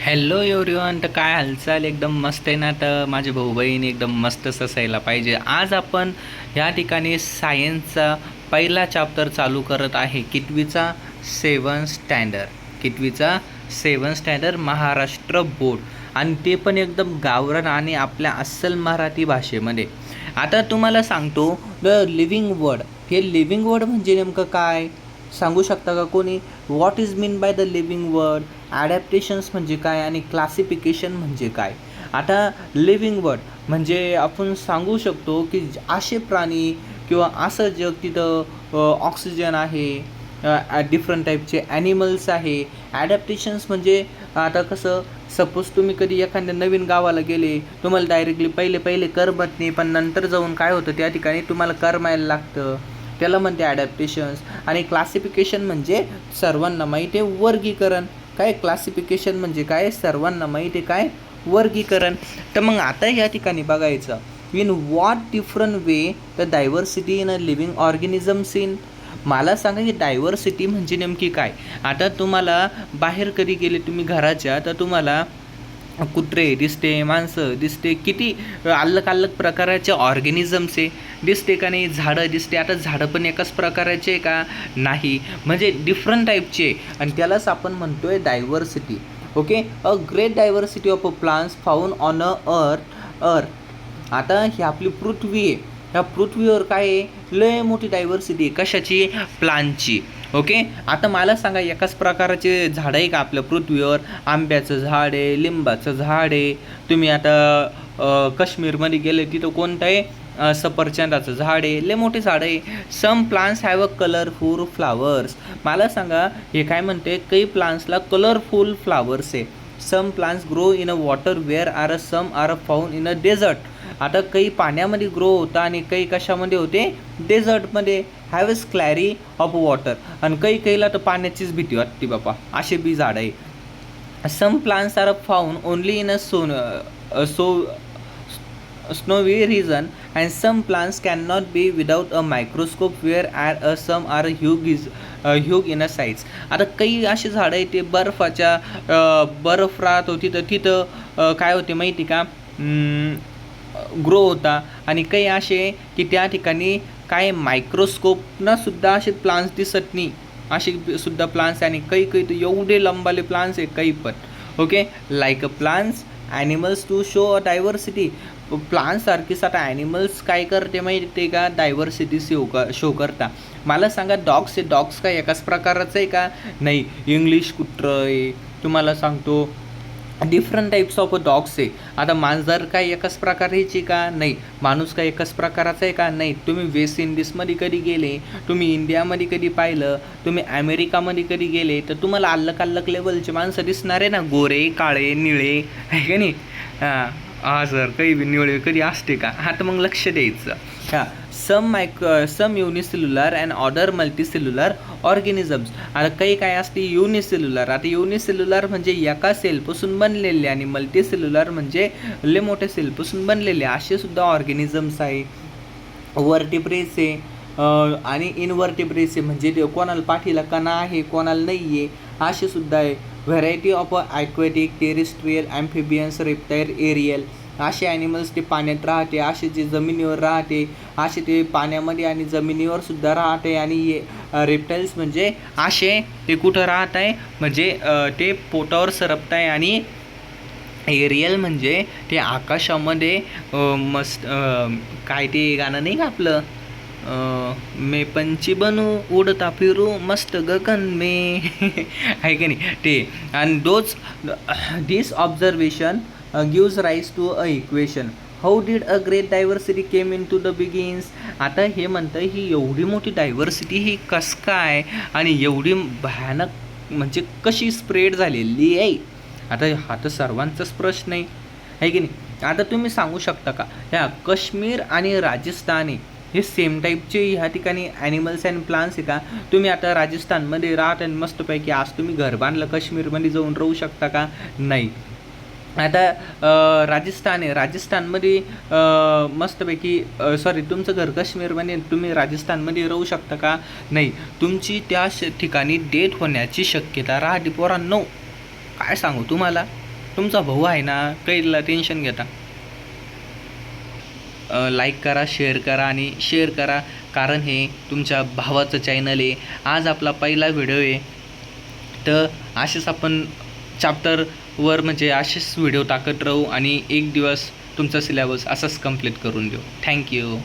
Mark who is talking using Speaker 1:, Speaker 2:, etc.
Speaker 1: Hello everyone. तर काय हालचाल? एकदम मस्त आहे ना? तर माझे भाऊ बहीण एकदम मस्तच असायला पाहिजे. आज आपण ह्या ठिकाणी सायन्सचा पहिला चॅप्टर चालू करत आहे. कितवीचा सेवन स्टँडर्ड महाराष्ट्र बोर्ड, आणि ते पण एकदम गावरान आणि आपल्या अस्सल मराठी भाषेमध्ये. आता तुम्हाला सांगतो द लिव्हिंग वर्ड. हे लिव्हिंग वर्ड म्हणजे नेमकं काय सांगू शकता का कोणी? What is mean by the living word, adaptations म्हणजे काय आणि क्लासिफिकेशन म्हणजे काय. आता लिव्हिंग वर्ड म्हणजे आपण सांगू शकतो की असे प्राणी किंवा असं जग तिथं ऑक्सिजन आहे, डिफरंट टाईपचे ॲनिमल्स आहे. ॲडॅप्टेशन्स म्हणजे आता कसं, सपोज तुम्ही कधी एखाद्या नवीन गावाला गेले, तुम्हाला डायरेक्टली पहिले करमत नाही, पण नंतर जाऊन काय होतं त्या ठिकाणी तुम्हाला करमायला लागतं, त्याला म्हणते ॲडॅप्टेशन्स. आणि क्लासिफिकेशन म्हणजे सर्वांना माहिती आहे वर्गीकरण. काय क्लासिफिकेशन म्हणजे काय? सर्वांना माहिती आहे काय? वर्गीकरण. तर मग आता या ठिकाणी बघायचं, in what different way the diversity in a living organisms in. मला सांगा की डायव्हर्सिटी म्हणजे नेमकी काय. आता तुम्हाला बाहेर कधी गेले तुम्ही घराच्या, तर तुम्हाला कुत्रे दिसते, माणसं दिसते, किती अल्लग प्रकाराचे ऑर्गॅनिझम्स आहे दिसते का नाही. झाडं दिसते. आता झाडं पण एकाच प्रकाराचे का? नाही, म्हणजे डिफरंट टाईपचे, आणि त्यालाच आपण म्हणतोय diversity. Okay, a great diversity of a plants found on a अर्थ. आता ही आपली पृथ्वी आहे. ह्या पृथ्वीवर काय आहे? लय मोठी डायव्हर्सिटी आहे. कशाची? प्लांटची. ओके, आता मला सांगा एकाच प्रकाराचे झाडं आहे का आपल्या पृथ्वीवर? आंब्याचं झाड आहे, लिंबाचं झाड आहे. तुम्ही आता काश्मीरमध्ये गेले तिथं कोणतं आहे? सफरचंदाचं झाड आहे. लय मोठे झाड आहे. Some plants have a colourful flowers. मला सांगा हे काय म्हणते? काही प्लांट्सला कलरफुल फ्लावर्स आहे. Some plants grow in a water where are some are found in a desert. आता काही पाण्यामध्ये ग्रो होता आणि काही कशामध्ये होते? डेझर्टमध्ये. Have a clary of water. आणि काहीला तर पाण्याचीच भीती वाटते बापा, असे बी झाड आहे. Some plants are found only in a snowy region, and some plants cannot be without a microscope where some are huge in a size. आता काही अशी झाडं आहेत ते बर्फाच्या बर्फ राहत होती तर तिथं काय होते माहिती का? ग्रो होता. आणि काही असे की त्या ठिकाणी काय मायक्रोस्कोपनं सुद्धा असे प्लांट्स दिसत नाही, असे सुद्धा प्लांट्स. आणि काही तर एवढे लंबाले प्लांट्स आहे काही पण. Okay, like a plants animals to show a diversity. प्लांट्ससारखीच आता ॲनिमल्स काय करते माहिती का? डायव्हर्सिटी शो करता. मला सांगा डॉग्स काय एकाच प्रकाराचं आहे का? नाही. इंग्लिश कुत्रं आहे, तुम्हाला सांगतो डिफरंट टाईप्स ऑफ डॉग्स आहे. आता मांजर काय एकाच प्रकाराची का? नाही. माणूस काय एकाच प्रकाराचा आहे का? नाही. तुम्ही वेस्ट इंडिजमध्ये कधी गेले, तुम्ही इंडियामध्ये कधी पाहिलं, तुम्ही अमेरिकामध्ये कधी गेले, तर तुम्हाला अल्लग लेवलचे माणसं दिसणार आहे ना, गोरे, काळे, निळे, आहे का नाही? हां सर, काही बी निळे कधी असते का? हा, तर मग लक्ष द्यायचं. हां, some unicellular and other multicellular organisms. आता काही काय असते युनिसेल्युलर. आता युनिसेल्युलर म्हणजे एका सेलपासून बनलेले, आणि मल्टीसेल्युलर म्हणजे लय मोठ्या सेलपासून बनलेले असे सुद्धा ऑर्गॅनिझम्स आहे. वर्टिब्रेस आहे आणि इनवर्टिब्रेस आहे, म्हणजे ते कोणाला पाठीला कणा आहे, कोणाला नाही आहे, असे सुद्धा आहे. Variety of aquatic, terrestrial, amphibians, reptile, aerial. असे ॲनिमल्स ते पाण्यात राहते, असे जे जमिनीवर राहते, असे ते पाण्यामध्ये आणि जमिनीवर सुद्धा राहते. आणि रेप्टाईल्स म्हणजे असे ते कुठं राहत आहे? म्हणजे ते पोटावर सरपत आहे. आणि एरियल म्हणजे ते आकाशामध्ये मस्त काय ते गाणं नाही का आपलं? मे पंछी बनू उडता फिरू मस्त गगन में आहे की नाही ते. आणि this observation gives rise to a equation. How did a great diversity came in to the begins. आता हे म्हणतं ही एवढी मोठी डायव्हर्सिटी ही कसं काय आणि एवढी भयानक म्हणजे कशी स्प्रेड झालेली आहे. आता हा तर सर्वांचाच प्रश्न आहे की नाही. आता तुम्ही सांगू शकता का ह्या काश्मीर आणि राजस्थान आहे हे सेम टाईपचे ह्या ठिकाणी ॲनिमल्स अँड प्लांट्स आहे का? तुम्ही आता राजस्थानमध्ये राहत आणि मस्तपैकी आज तुम्ही घर बांधलं, काश्मीरमध्ये जाऊन राहू शकता का? नाही. आता राजस्थान आहे, राजस्थानमध्ये मस्तपैकी सॉरी तुमचं घर काश्मीरमध्ये, तुम्ही राजस्थानमध्ये राहू शकता का? नाही. तुमची त्या ठिकाणी डेथ होण्याची शक्यता राहते पोरांनो. काय सांगू तुम्हाला. तुमचा भाऊ आहे ना, कैला टेन्शन घेता. लाईक करा, शेअर करा आणि शेअर करा, कारण हे तुमच्या भावाचं चॅनल आहे. आज आपला पहिला व्हिडिओ आहे, तर असेच आपण चॅप्टरवर म्हणजे असेच व्हिडिओ टाकत राहू आणि एक दिवस तुमचा सिलेबस असाच कंप्लीट करून देऊ. थँक्यू.